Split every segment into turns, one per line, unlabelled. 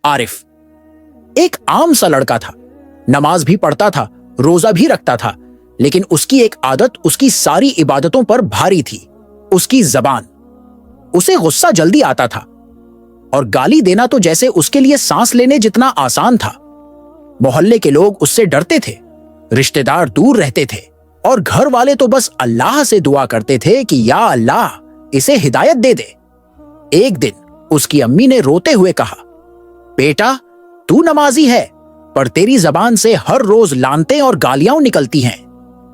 आरिफ एक आम सा लड़का था। नमाज भी पढ़ता था, रोजा भी रखता था, लेकिन उसकी एक आदत उसकी सारी इबादतों पर भारी थी, उसकी जबान। उसे गुस्सा जल्दी आता था और गाली देना तो जैसे उसके लिए सांस लेने जितना आसान था। मोहल्ले के लोग उससे डरते थे, रिश्तेदार दूर रहते थे और घर वाले तो बस अल्लाह से दुआ करते थे कि या अल्लाह इसे हिदायत दे दे। एक दिन उसकी अम्मी ने रोते हुए कहा, बेटा तू नमाजी है, पर तेरी जबान से हर रोज लानतें और गालियां निकलती हैं।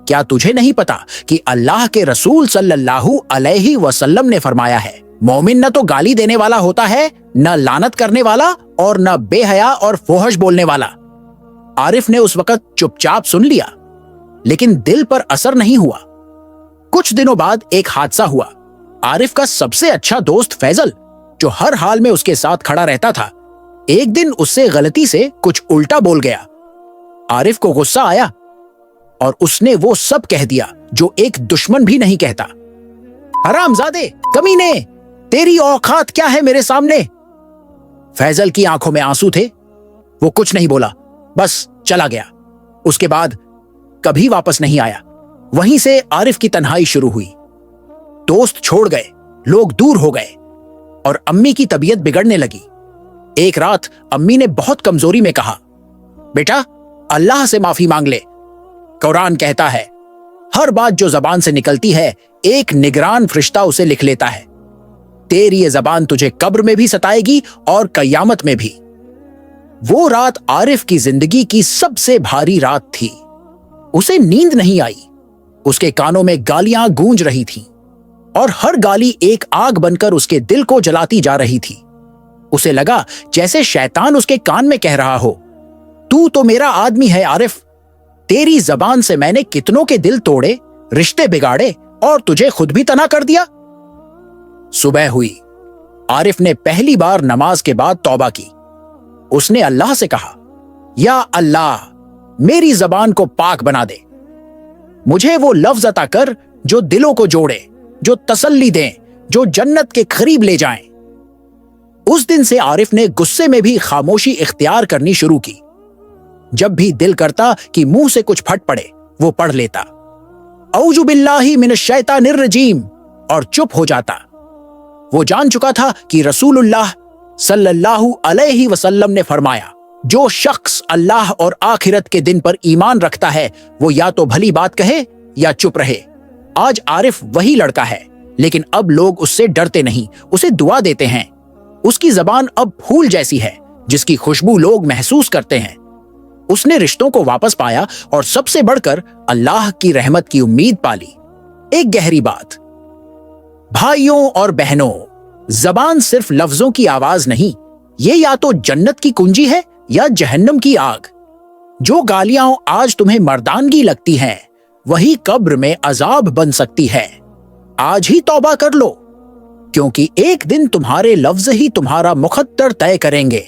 क्या तुझे नहीं पता कि अल्लाह के रसूल सल्लल्लाहु अलैहि वसल्लम ने फरमाया है, मोमिन न तो गाली देने वाला होता है, न लानत करने वाला और न बेहया और फोहश बोलने वाला। आरिफ ने उस वक्त चुपचाप सुन लिया, लेकिन दिल पर असर नहीं हुआ। कुछ दिनों बाद एक हादसा हुआ। आरिफ का सबसे अच्छा दोस्त फैजल, जो हर हाल में उसके साथ खड़ा रहता था, एक दिन उससे गलती से कुछ उल्टा बोल गया। आरिफ को गुस्सा आया और उसने वो सब कह दिया जो एक दुश्मन भी नहीं कहता। हरामजादे, कमीने, तेरी औकात क्या है मेरे सामने? फैजल की आंखों में आंसू थे। वो कुछ नहीं बोला, बस चला गया। उसके बाद कभी वापस नहीं आया। वहीं से आरिफ की तन्हाई शुरू हुई। दोस्त छोड़ गए, लोग दूर हो गए और अम्मी की तबीयत बिगड़ने लगी। एक रात अम्मी ने बहुत कमजोरी में कहा, बेटा अल्लाह से माफी मांग ले। कुरान कहता है, हर बात जो जबान से निकलती है एक निगरान फरिश्ता उसे लिख लेता है। तेरी ये जबान तुझे कब्र में भी सताएगी और कयामत में भी। वो रात आरिफ की जिंदगी की सबसे भारी रात थी। उसे नींद नहीं आई। उसके कानों में गालियां गूंज रही थीं और हर गाली एक आग बनकर उसके दिल को जलाती जा रही थी। उसे लगा जैसे शैतान उसके कान में कह रहा हो, तू तो मेरा आदमी है आरिफ, तेरी जबान से मैंने कितनों के दिल तोड़े, रिश्ते बिगाड़े और तुझे खुद भी तना कर दिया। सुबह हुई। आरिफ ने पहली बार नमाज के बाद तौबा की। उसने अल्लाह से कहा, या अल्लाह मेरी जबान को पाक बना दे। मुझे वो लफ्ज अता कर जो दिलों को जोड़े, जो तसल्ली दें, जो जन्नत के करीब ले जाएं। उस दिन से आरिफ ने गुस्से में भी खामोशी इख्तियार करनी शुरू की। जब भी दिल करता कि मुंह से कुछ फट पड़े, वो पढ़ लेता, औजु बिल्लाहि मिनश शैतानिर रजीम, और चुप हो जाता। वो जान चुका था कि रसूलुल्लाह सल्लल्लाहु अलैहि वसल्लम ने फरमाया, जो शख्स अल्लाह और आखिरत के दिन पर ईमान रखता है वो या तो भली बात कहे या चुप रहे। आज आरिफ वही लड़का है, लेकिन अब लोग उससे डरते नहीं, उसे दुआ देते हैं। उसकी जबान अब फूल जैसी है जिसकी खुशबू लोग महसूस करते हैं। उसने रिश्तों को वापस पाया और सबसे बढ़कर अल्लाह की रहमत की उम्मीद पाली। एक गहरी बात, भाइयों और बहनों, जबान सिर्फ लफ्जों की आवाज नहीं, ये या तो जन्नत की कुंजी है या जहन्नम की आग। जो गालियां आज तुम्हें मर्दानगी लगती हैं, वही कब्र में अजाब बन सकती है। आज ही तौबा कर लो, क्योंकि एक दिन तुम्हारे लफ्ज ही तुम्हारा मुकद्दर तय करेंगे।